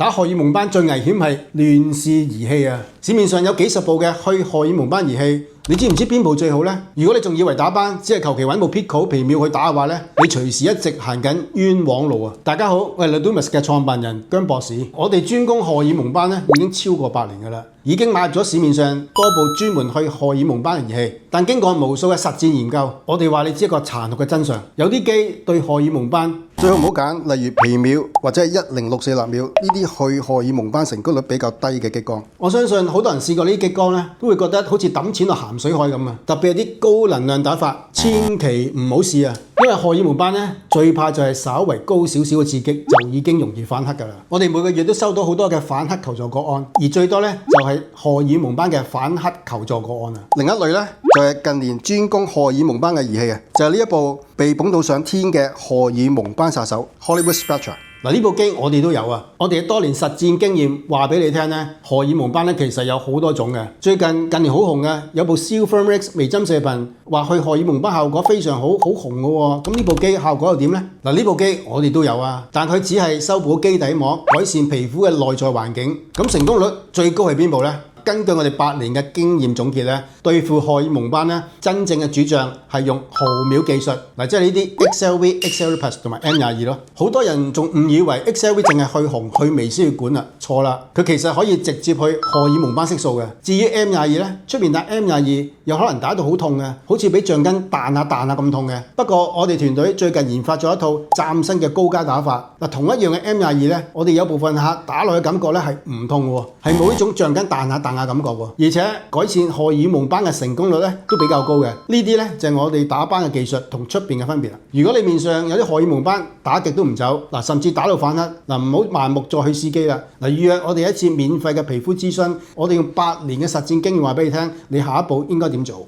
打荷爾蒙斑最危險係亂試儀器啊！市面上有幾十部嘅去荷爾蒙斑儀器，你知唔知邊部最好呢？如果你仲以為打斑只係求其揾部 Pico 皮秒去打嘅話呢，你隨時一直行緊冤枉路啊！大家好，我係 Ludomus 嘅創辦人姜博士，我哋專攻荷爾蒙斑咧已經超過8年㗎啦，已經買入咗市面上多部專門去荷爾蒙斑嘅儀器，但經過無數嘅實戰研究，我哋話你知一個殘酷嘅真相，有啲機對荷爾蒙斑最好唔好揀，例如皮秒或者係1064納秒呢啲去荷爾蒙斑成功率比較低嘅激光。我相信好多人試過呢啲激光咧，都會覺得好似抌錢落鹹水海咁啊！特別係啲高能量打法，千祈唔好試啊！因為荷爾蒙斑咧最怕就係稍為高少少嘅刺激就已經容易反黑㗎啦。我哋每個月都收到好多嘅反黑求助個案，而最多咧就係荷爾蒙斑嘅反黑求助個案啊。另一類咧就係近年專攻荷爾蒙斑嘅儀器啊，就係呢一部被捧到上天嘅荷爾蒙斑殺手 Hollywood Spectra。嗱，呢部機我哋都有啊，我哋多年實戰經驗話俾你聽咧，荷爾蒙斑咧其實有好多種嘅。最近年好紅嘅有部 Silvermix 微針射頻，話去荷爾蒙斑效果非常好，好紅嘅喎。咁呢部機效果又點呢？嗱，呢部機我哋都有啊，但佢只係修補基底膜，改善皮膚嘅內在環境。咁成功率最高係邊部呢？根據我哋8年嘅經驗總結咧，對付荷爾蒙斑咧，真正嘅主將係用毫秒技術，即係呢啲 XLV、XLV Plus 同埋 M22咯。好多人仲誤以為 XLV 淨係去紅、去微絲血管啊，錯啦！佢其實可以直接去荷爾蒙斑色素嘅。至於 M22咧，出面打 M22有可能打到好痛嘅，好似俾橡筋彈下咁痛嘅。不過我哋團隊最近研發咗一套嶄新嘅高階打法。同一樣嘅 M22咧，我哋有部分客打落去感覺咧係唔痛嘅喎，係冇呢種橡筋彈下感覺喎，而且改善荷爾蒙斑嘅成功率咧都比較高嘅。呢啲咧就係我哋打斑嘅技術同出邊嘅分別啦。如果你面上有啲荷爾蒙斑打極都唔走，甚至打到反黑，唔好盲目再去試機啦。預約我哋一次免費嘅皮膚諮詢，我哋用8年嘅實戰經驗話俾你聽，你下一步應該點做。